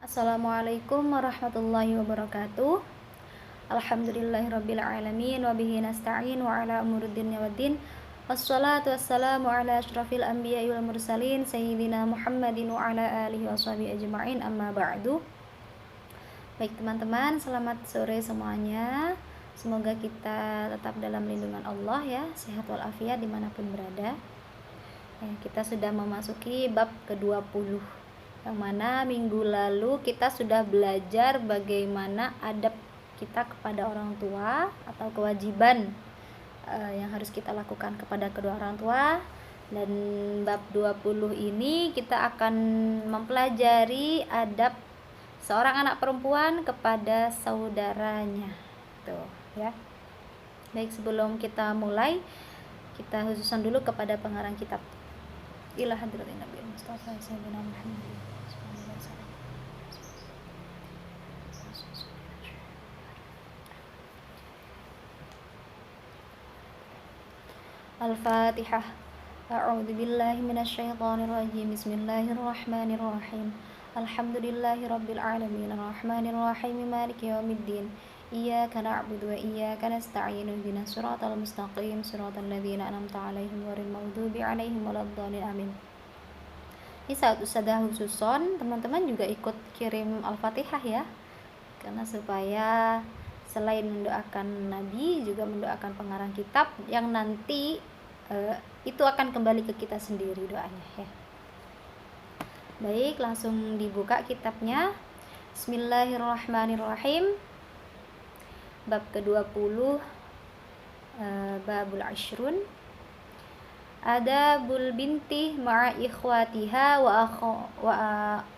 Assalamualaikum warahmatullahi wabarakatuh. Alhamdulillahirabbil alamin wa bihi nasta'in wa ala umuriddin dunya waddin. Wassalatu wassalamu ala asyrafil anbiya'i wal mursalin sayyidina Muhammadin wa ala alihi washabihi ajma'in, amma ba'du. Baik teman-teman, selamat sore semuanya. Semoga kita tetap dalam lindungan Allah ya, sehat walafiat dimanapun berada. Kita sudah memasuki bab ke-20, yang mana minggu lalu kita sudah belajar bagaimana adab kita kepada orang tua atau kewajiban yang harus kita lakukan kepada kedua orang tua. Dan bab 20 ini kita akan mempelajari adab seorang anak perempuan kepada saudaranya. Tuh ya. Baik, sebelum kita mulai, kita khususan dulu kepada pengarang kitab. Ila hadratin Nabi Mustafa Sayyidina Muhammad. Al-Fatihah. A'udzu billahi minasyaitonir rajim. Bismillahirrahmanirrahim. Alhamdulillahirabbil alamin arrahmanir rahim maliki yaumiddin. Iyyaka na'budu wa iyyaka nasta'in. Ihdinas siratal mustaqim, siratal ladzina an'amta 'alaihim ghairil maghdubi 'alaihim waladdallin. Amin. Ini satu sadah khususon, teman-teman juga ikut kirim Al-Fatihah ya. Karena supaya selain mendoakan Nabi, juga mendoakan pengarang kitab yang nanti itu akan kembali ke kita sendiri doanya ya. Baik, langsung dibuka kitabnya. Bismillahirrahmanirrahim. Bab ke-20, babul ashrun. Adabul binti ma'a ikhwatiha wa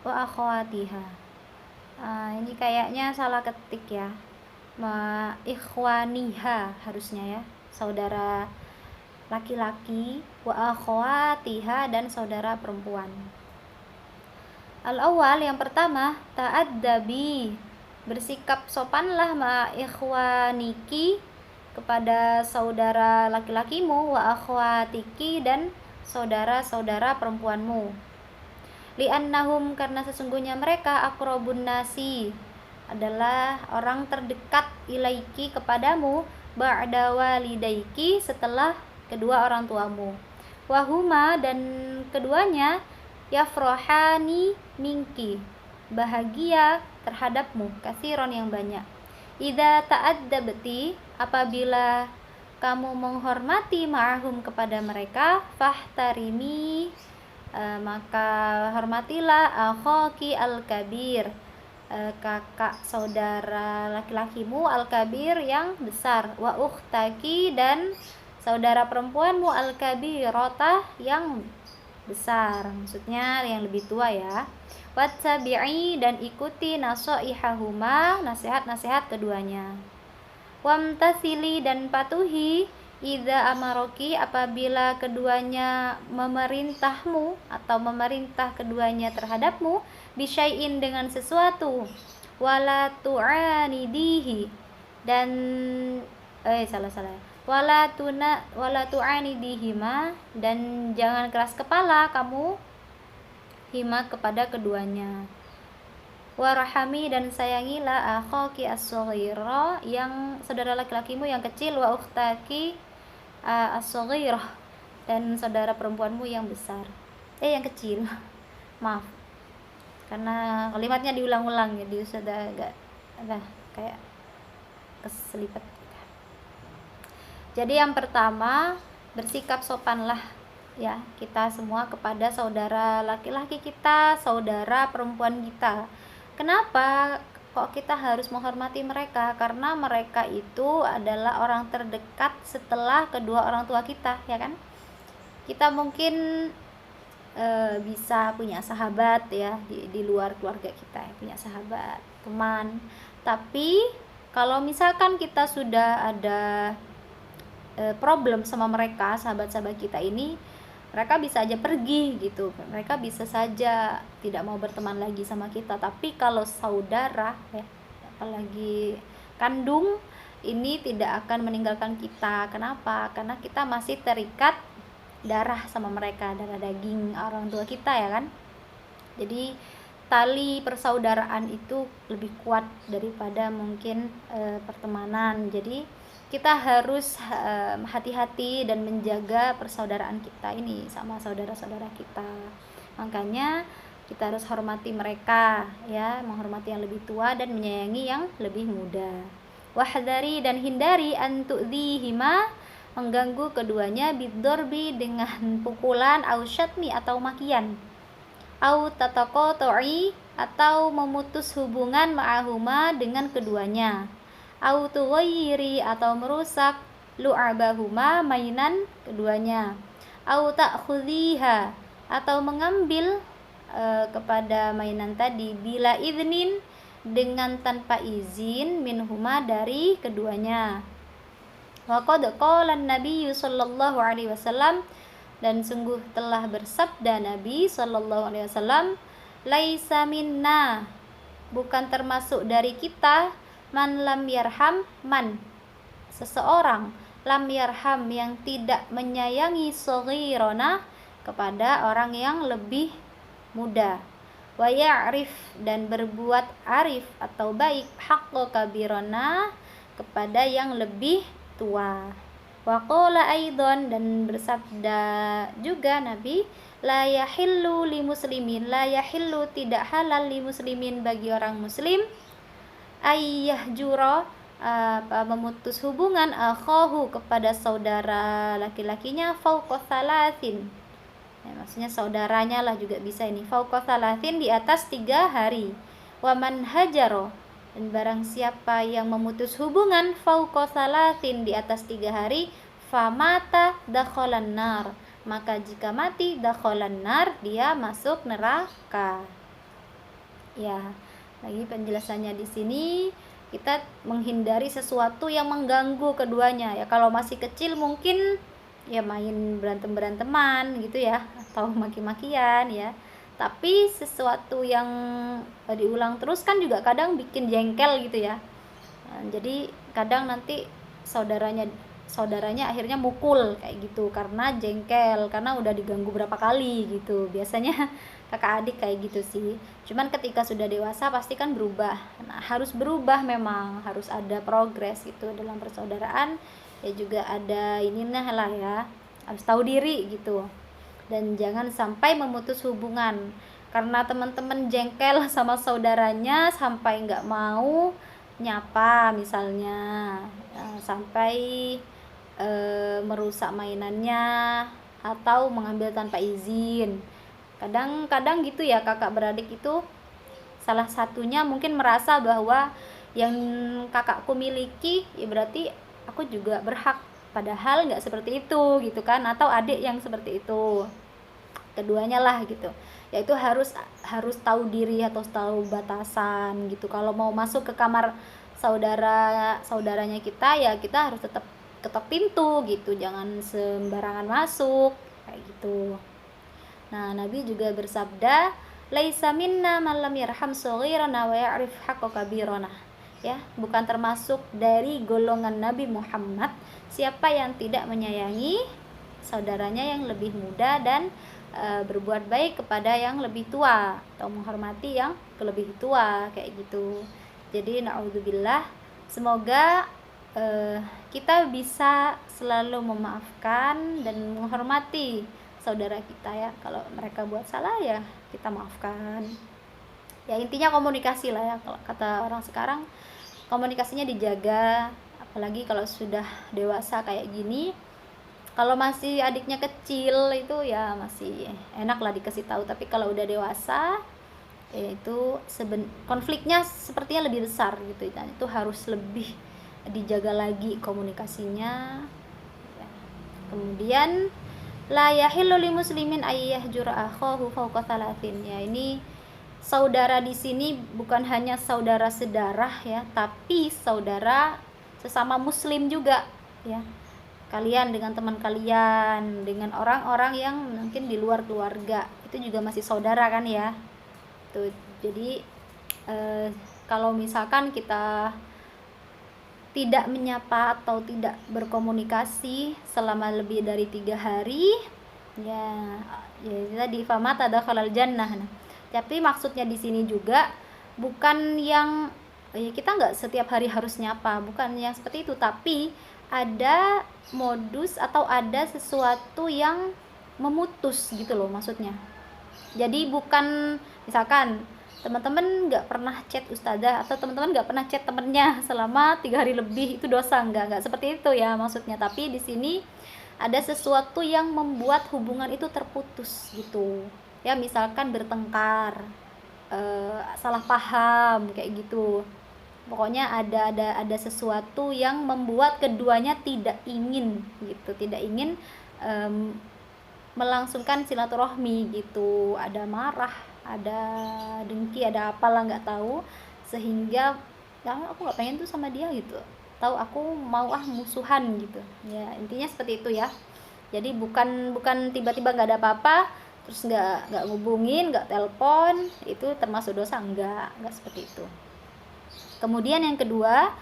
akhwatiha. Ini kayaknya salah ketik ya. Ma ikhwaniha harusnya ya, saudara laki-laki, wa akhwatiha, dan saudara perempuan. Al-awwal, yang pertama, ta'addabi, bersikap sopanlah ma ikhwaniki, kepada saudara laki-lakimu, wa akhwatiki, dan saudara-saudara perempuanmu. Li'annahum, karena sesungguhnya mereka, aqrabun nasi, adalah orang terdekat, ilaiki, kepadamu, ba'da walidaiki, setelah kedua orang tuamu. Wahuma, dan keduanya, yafrohani minki, bahagia terhadapmu, kasiron, yang banyak. Idza ta'addabti, apabila kamu menghormati, ma'ahum, kepada mereka, fahtarimi, maka hormatilah akhaki al-kabir, kakak saudara laki-lakimu, al-kabir, yang besar, wa ukhtaki, dan saudara perempuanmu, al-kabirata, yang besar, maksudnya yang lebih tua ya. Wattabi'i, dan ikuti nasoihahuma, nasihat-nasihat keduanya. Wamtasili, dan patuhi, idza amaroki, apabila keduanya memerintahmu atau memerintah keduanya terhadapmu, bisyai'in, dengan sesuatu, wala tu'anidihi, dan wala tu'anidihima, dan jangan keras kepala kamu hima, kepada keduanya. Warahami, dan sayangilah akhaki as-saghira, yang saudara laki-lakimu yang kecil, wa ukhtaki as-saghirah, dan saudara perempuanmu yang besar, yang kecil. Maaf, karena kalimatnya diulang-ulang, jadi sudah agak kayak keselipet. Jadi yang pertama, bersikap sopanlah ya kita semua kepada saudara laki-laki kita, saudara perempuan kita. Kenapa kok kita harus menghormati mereka? Karena mereka itu adalah orang terdekat setelah kedua orang tua kita, ya kan? Kita mungkin bisa punya sahabat ya di luar keluarga kita, ya, punya sahabat, teman. Tapi kalau misalkan kita sudah ada problem sama mereka, sahabat-sahabat kita ini, mereka bisa aja pergi gitu, mereka bisa saja tidak mau berteman lagi sama kita. Tapi kalau saudara ya, apalagi kandung, ini tidak akan meninggalkan kita. Kenapa? Karena kita masih terikat darah sama mereka, darah daging orang tua kita ya kan. Jadi tali persaudaraan itu lebih kuat daripada mungkin pertemanan. Jadi kita harus hati-hati dan menjaga persaudaraan kita ini sama saudara-saudara kita. Makanya kita harus hormati mereka ya, menghormati yang lebih tua dan menyayangi yang lebih muda. Wahdari dan hindari an tu'dzihima, mengganggu keduanya, bidorbi dengan pukulan, au syatmi atau makian, au tataqatu'i atau memutus hubungan ma'ahuma dengan keduanya, au tughayyiri atau merusak lu'abahuma mainan keduanya, au ta'khudhiha atau mengambil kepada mainan tadi, bila iznin dengan tanpa izin, minhuma dari keduanya. Wa qad qala an-nabiy sallallahu alaihi wasallam, dan sungguh telah bersabda Nabi sallallahu alaihi wasallam, laisa minna, bukan termasuk dari kita, man lam yarham, man seseorang, lam yarham yang tidak menyayangi saghirana, kepada orang yang lebih muda, wa ya'rif dan berbuat arif atau baik, haqqo kabirana, kepada yang lebih tua. Wa qala aidan, dan bersabda juga Nabi, la yahillu li muslimin, la yahillu tidak halal li muslimin bagi orang muslim, ayyahjura memutus hubungan, akhahu kepada saudara laki-lakinya, fauqa thalathin, ya, maksudnya saudaranya lah juga bisa ini, fauqa thalathin di atas 3 hari. Wa man hajaro, dan barang siapa yang memutus hubungan fauqa thalathin di atas 3 hari, famata dakhalan nar, maka jika mati dakhalan nar, dia masuk neraka. Ya, lagi penjelasannya di sini, kita menghindari sesuatu yang mengganggu keduanya ya. Kalau masih kecil mungkin ya main berantem-beranteman gitu ya, atau maki-makian ya. Tapi sesuatu yang diulang terus kan juga kadang bikin jengkel gitu ya. Nah, jadi kadang nanti saudaranya akhirnya mukul kayak gitu karena jengkel, karena udah diganggu berapa kali gitu. Biasanya kakak adik kayak gitu sih. Cuman ketika sudah dewasa pasti kan berubah. Nah, harus berubah, memang harus ada progres gitu dalam persaudaraan. Ya juga ada inilah lah ya, harus tahu diri gitu, dan jangan sampai memutus hubungan karena teman-teman jengkel sama saudaranya sampai nggak mau nyapa misalnya, sampai merusak mainannya atau mengambil tanpa izin. Kadang-kadang gitu ya, kakak beradik itu salah satunya mungkin merasa bahwa yang kakakku miliki ya berarti aku juga berhak, padahal nggak seperti itu gitu kan, atau adik yang seperti itu, keduanya lah gitu, yaitu harus tahu diri atau tahu batasan gitu. Kalau mau masuk ke kamar saudaranya kita ya kita harus tetap ketok pintu gitu, jangan sembarangan masuk kayak gitu. Nah, Nabi juga bersabda, laisa minna man lam yarham shaghirana wa ya'rif haqqa kabirana, ya, bukan termasuk dari golongan Nabi Muhammad siapa yang tidak menyayangi saudaranya yang lebih muda dan berbuat baik kepada yang lebih tua atau menghormati yang lebih tua kayak gitu. Jadi naudzubillah, semoga kita bisa selalu memaafkan dan menghormati saudara kita ya. Kalau mereka buat salah ya kita maafkan. Ya intinya komunikasi lah ya, kalau kata orang sekarang komunikasinya dijaga, apalagi kalau sudah dewasa kayak gini. Kalau masih adiknya kecil itu ya masih enak lah dikasih tahu, tapi kalau udah dewasa ya itu konfliknya sepertinya lebih besar gitu, dan itu harus lebih dijaga lagi komunikasinya ya. Kemudian la yahillu li muslimin ayyahjura akhahu fawqa thalathin, ya ini saudara di sini bukan hanya saudara sedarah ya, tapi saudara sesama muslim juga ya. Kalian dengan teman kalian, dengan orang-orang yang mungkin di luar keluarga, itu juga masih saudara kan ya. Tuh, jadi kalau misalkan kita tidak menyapa atau tidak berkomunikasi selama lebih dari 3 hari, ya tadi famata dakhalal jannah. Nah, Tapi maksudnya di sini juga bukan yang kita nggak setiap hari harus nyapa, bukan yang seperti itu, tapi ada modus atau ada sesuatu yang memutus gitu loh maksudnya. Jadi bukan misalkan teman-teman nggak pernah chat ustazah atau teman-teman nggak pernah chat temennya selama 3 hari lebih, itu dosa, nggak seperti itu ya maksudnya. Tapi di sini ada sesuatu yang membuat hubungan itu terputus gitu ya, misalkan bertengkar, salah paham kayak gitu. Pokoknya ada sesuatu yang membuat keduanya tidak ingin gitu, tidak ingin melangsungkan silaturahmi gitu, ada marah, ada dengki, ada apalah nggak tahu, sehingga aku nggak pengen tuh sama dia gitu, tahu aku mau musuhan gitu ya, intinya seperti itu ya. Jadi bukan tiba-tiba nggak ada apa-apa terus nggak ngubungin, nggak telepon, itu termasuk dosa, nggak seperti itu. Kemudian yang kedua,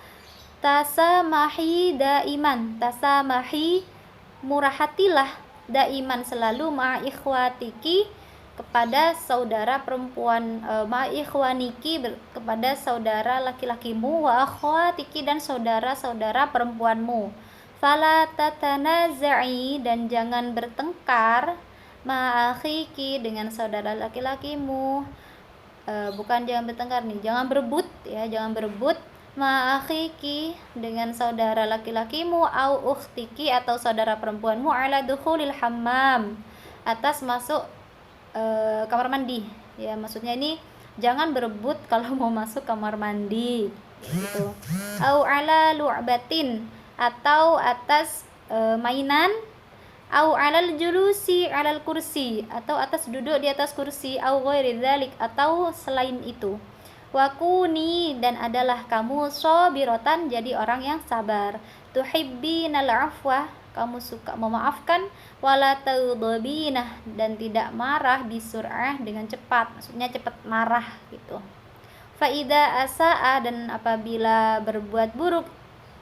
tasamahi daiman, tasamahi, murah hatilah daiman selalu, ma'ikhwatiki, kepada saudara perempuan, ma'ikhwaniki, kepada saudara laki-lakimu, wa akhwatiki, dan saudara-saudara perempuanmu. Fala tatanaza'i, dan jangan bertengkar, ma'akhiki, dengan saudara laki-lakimu. Bukan jangan bertengkar nih, jangan berebut ya, jangan berebut, ma'akhiki, dengan saudara laki-lakimu, au ukhtiki, atau saudara perempuanmu, ala dukhulil hammam, atas masuk kamar mandi ya, maksudnya ini jangan berebut kalau mau masuk kamar mandi gitu. Au ala lu'batin, atau atas mainan, au alal julusi alal kursi, atau atas duduk di atas kursi, au ghairi dzalik, atau selain itu. Wakuni, dan adalah kamu sabirotan, jadi orang yang sabar, tuhibbinal afwa, kamu suka memaafkan, wala taghdabinah, dan tidak marah, bisur'ah, dengan cepat, maksudnya cepat marah gitu. Faida asa'a, dan apabila berbuat buruk,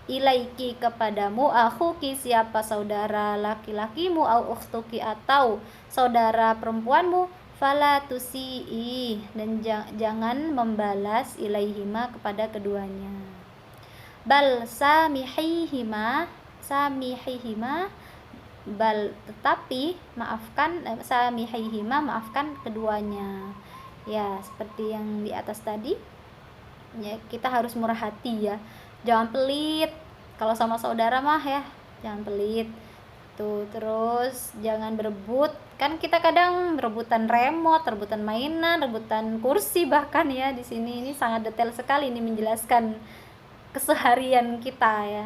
ilaiki, kepadamu, akhuki, siapa saudara laki-lakimu, au ukhtuki, atau saudara perempuanmu, fala tusi'i, dan jangan membalas, ilaihima, kepada keduanya. Bal samihihima, bal, tetapi maafkan, samihihima, maafkan keduanya ya, seperti yang di atas tadi ya, kita harus murah hati ya, jangan pelit kalau sama saudara mah ya, jangan pelit tuh. Terus jangan berebut, kan kita kadang rebutan remote, rebutan mainan, rebutan kursi bahkan ya. Di sini ini sangat detail sekali ini menjelaskan keseharian kita ya,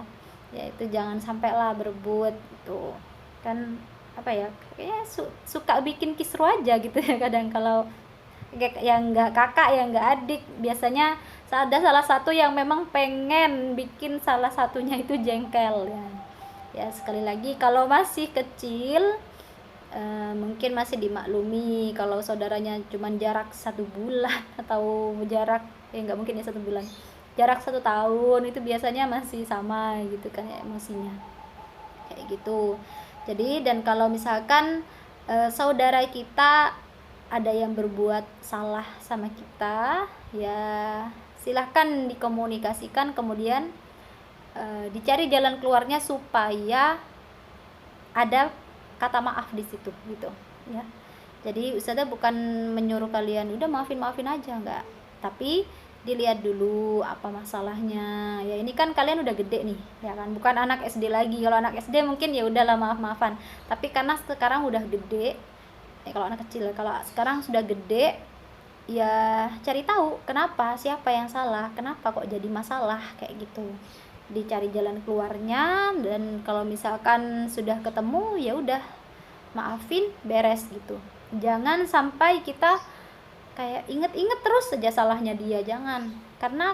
yaitu jangan sampailah berebut gitu kan, apa ya, kayaknya suka bikin kisru aja gitu ya kadang, kalau yang nggak kakak, yang nggak adik, biasanya ada salah satu yang memang pengen bikin salah satunya itu jengkel ya. Ya sekali lagi, kalau masih kecil mungkin masih dimaklumi, kalau saudaranya cuman jarak 1 bulan atau jarak nggak mungkin ya 1 bulan, jarak 1 tahun, itu biasanya masih sama gitu kan ya, emosinya kayak gitu. Jadi, dan kalau misalkan saudara kita ada yang berbuat salah sama kita ya, silahkan dikomunikasikan, kemudian dicari jalan keluarnya supaya ada kata maaf di situ gitu ya. Jadi ustazah bukan menyuruh kalian udah maafin aja, enggak, tapi dilihat dulu apa masalahnya ya. Ini kan kalian udah gede nih ya kan, bukan anak SD lagi. Kalau anak SD mungkin ya udahlah maaf-maafan, tapi karena sekarang udah gede ya, kalau anak kecil, kalau sekarang sudah gede ya, cari tahu kenapa, siapa yang salah, kenapa kok jadi masalah kayak gitu, dicari jalan keluarnya. Dan kalau misalkan sudah ketemu ya udah maafin, beres gitu. Jangan sampai kita kayak inget-inget terus saja salahnya dia, jangan, karena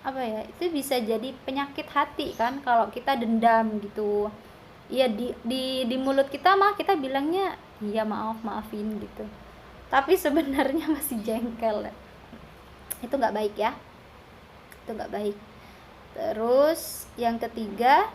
apa ya, itu bisa jadi penyakit hati kan kalau kita dendam gitu ya. Di mulut kita mah kita bilangnya iya maafin gitu, tapi sebenarnya masih jengkel. Itu nggak baik ya, itu nggak baik. Terus yang ketiga,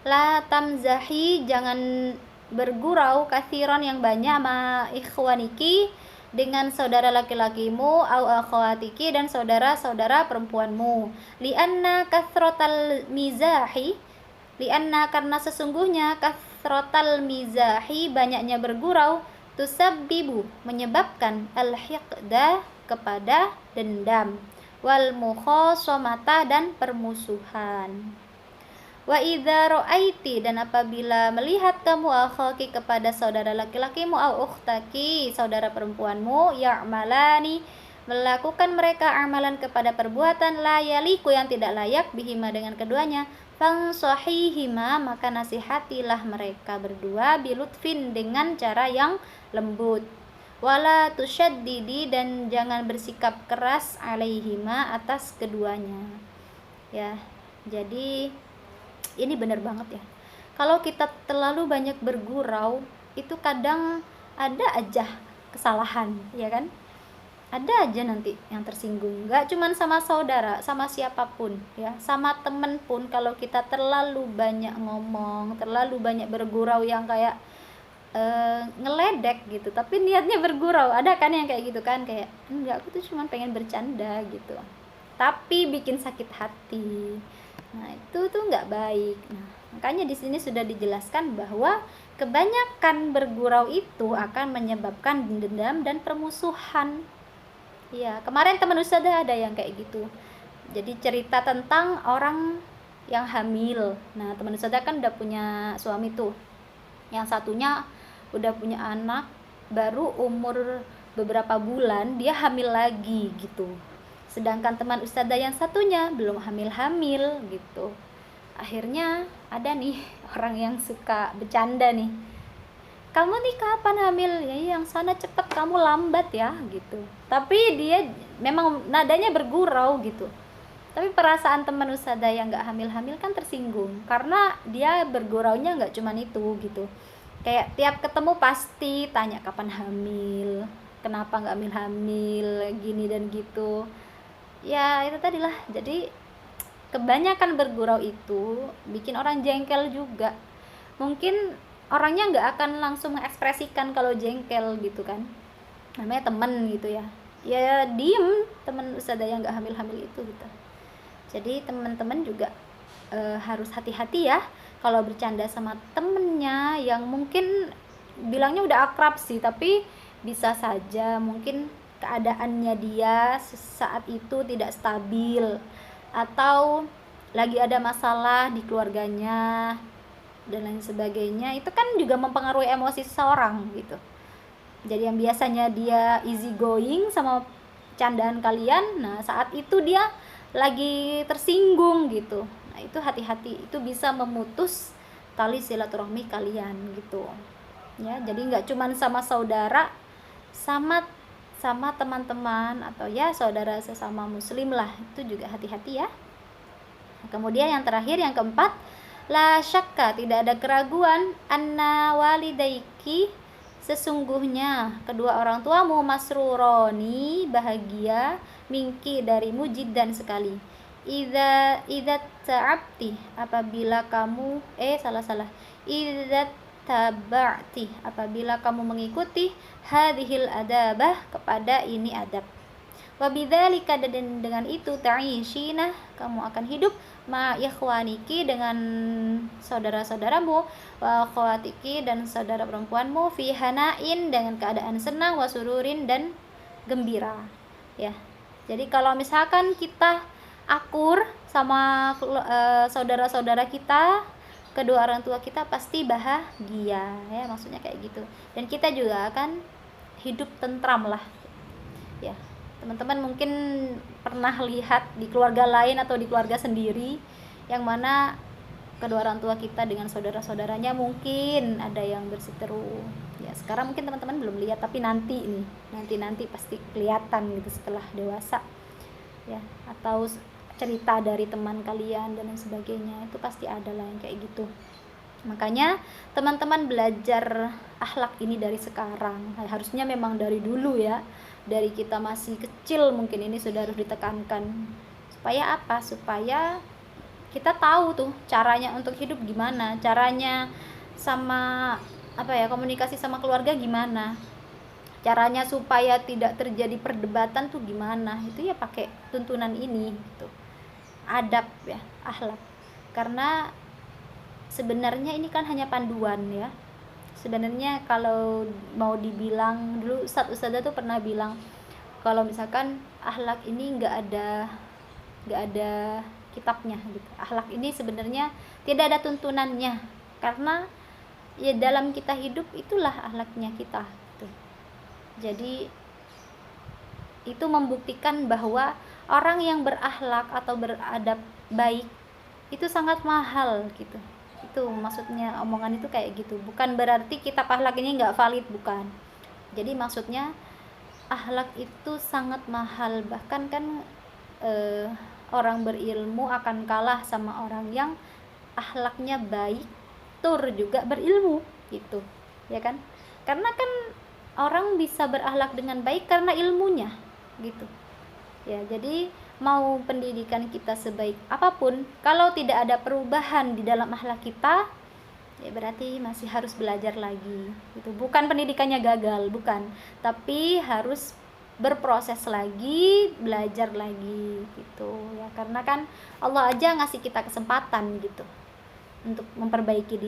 la tamzahi, jangan bergurau, kathiron, yang banyak, ma ikhwaniki, dengan saudara laki-lakimu au akhwatiki dan saudara-saudara perempuanmu. Lianna kathrotal mizahi, lianna karena sesungguhnya kathrotal mizahi banyaknya bergurau, tusabbibu menyebabkan al-hiqda kepada dendam, wal mukhashamata dan permusuhan. Wa idza ra'aiti dan apabila melihat kamu akhaki kepada saudara laki-lakimu au ukhtaki saudara perempuanmu ya'malani melakukan mereka amalan kepada perbuatan la yaliku yang tidak layak bihima dengan keduanya, fansahihima maka nasihatilah mereka berdua bilutfin dengan cara yang lembut, wala tusyaddidi dan jangan bersikap keras alaihima atas keduanya. Ya, jadi ini benar banget ya. Kalau kita terlalu banyak bergurau, itu kadang ada aja kesalahan, ya kan? Ada aja nanti yang tersinggung. Gak cuman sama saudara, sama siapapun, ya. Sama temen pun, kalau kita terlalu banyak ngomong, terlalu banyak bergurau yang kayak ngeledek gitu, tapi niatnya bergurau. Ada kan yang kayak gitu kan, kayak enggak, aku tuh cuma pengen bercanda gitu, tapi bikin sakit hati. Nah, itu tuh nggak baik. Nah, makanya di sini sudah dijelaskan bahwa kebanyakan bergurau itu akan menyebabkan dendam dan permusuhan. Ya, kemarin teman Ustazah ada yang kayak gitu. Jadi cerita tentang orang yang hamil. Nah, teman Ustazah kan udah punya suami tuh. Yang satunya udah punya anak, baru umur beberapa bulan dia hamil lagi gitu. Sedangkan teman Ustazah yang satunya belum hamil-hamil gitu. Akhirnya ada nih orang yang suka bercanda nih, kamu nih kapan hamil? Ya yang sana cepet, kamu lambat ya gitu. Tapi dia memang nadanya bergurau gitu. Tapi perasaan teman Ustazah yang gak hamil-hamil kan tersinggung, karena dia berguraunya gak cuman itu gitu. Kayak tiap ketemu pasti tanya kapan hamil, kenapa gak hamil-hamil, gini dan gitu. Ya itu tadilah, jadi kebanyakan bergurau itu bikin orang jengkel juga. Mungkin orangnya nggak akan langsung mengekspresikan kalau jengkel gitu kan, namanya temen gitu ya, ya diem temen Ustazah yang nggak hamil-hamil itu gitu. Jadi teman-teman juga harus hati-hati ya kalau bercanda sama temennya yang mungkin bilangnya udah akrab sih, tapi bisa saja mungkin keadaannya dia saat itu tidak stabil, atau lagi ada masalah di keluarganya dan lain sebagainya. Itu kan juga mempengaruhi emosi seseorang gitu. Jadi yang biasanya dia easy going sama candaan kalian, nah saat itu dia lagi tersinggung gitu. Nah itu hati-hati, itu bisa memutus tali silaturahmi kalian gitu ya. Jadi nggak cuman sama saudara, sama teman-teman atau ya saudara sesama muslim lah, itu juga hati-hati ya. Kemudian yang terakhir, yang keempat, la syakka tidak ada keraguan, anna walidaiki sesungguhnya kedua orang tuamu, masruroni bahagia, mingki darimu jiddan sekali. Idza ta'abti apabila kamu idza taba'ti apabila kamu mengikuti hadhil adabah kepada ini adab, wabidzalika dan dengan itu ta'ishina kamu akan hidup ma ikhwaniki dengan saudara-saudaramu, wa akhwatiki dan saudara perempuanmu, fi hanain dengan keadaan senang, wa sururin dan gembira ya. Jadi kalau misalkan kita akur sama saudara-saudara kita, kedua orang tua kita pasti bahagia ya, maksudnya kayak gitu. Dan kita juga akan hidup tentram lah ya. Teman-teman mungkin pernah lihat di keluarga lain atau di keluarga sendiri yang mana kedua orang tua kita dengan saudara-saudaranya mungkin ada yang berseteru ya. Sekarang mungkin teman-teman belum lihat, tapi nanti pasti kelihatan gitu setelah dewasa ya, atau cerita dari teman kalian dan lain sebagainya, itu pasti ada lah yang kayak gitu. Makanya teman-teman belajar akhlak ini dari sekarang, harusnya memang dari dulu ya, dari kita masih kecil mungkin ini sudah harus ditekankan. Supaya apa? Supaya kita tahu tuh caranya untuk hidup gimana, caranya sama komunikasi sama keluarga gimana. caranya supaya tidak terjadi perdebatan tuh gimana, itu ya pakai tuntunan ini gitu, adab ya, akhlak. Karena sebenarnya ini kan hanya panduan ya. Sebenarnya kalau mau dibilang, dulu ustadzah tuh pernah bilang kalau misalkan akhlak ini nggak ada kitabnya gitu. Akhlak ini sebenarnya tidak ada tuntunannya, karena ya dalam kita hidup itulah akhlaknya kita gitu. Jadi itu membuktikan bahwa orang yang berakhlak atau beradab baik itu sangat mahal gitu. Itu maksudnya omongan itu kayak gitu. Bukan berarti kitab akhlak ini nggak valid, bukan. Jadi maksudnya akhlak itu sangat mahal. Bahkan kan orang berilmu akan kalah sama orang yang akhlaknya baik, tur juga berilmu gitu, ya kan? Karena kan orang bisa berakhlak dengan baik karena ilmunya gitu ya. Jadi mau pendidikan kita sebaik apapun, kalau tidak ada perubahan di dalam akhlak kita, ya berarti masih harus belajar lagi gitu. Bukan pendidikannya gagal, bukan, tapi harus berproses lagi, belajar lagi gitu ya. Karena kan Allah aja ngasih kita kesempatan gitu untuk memperbaiki diri.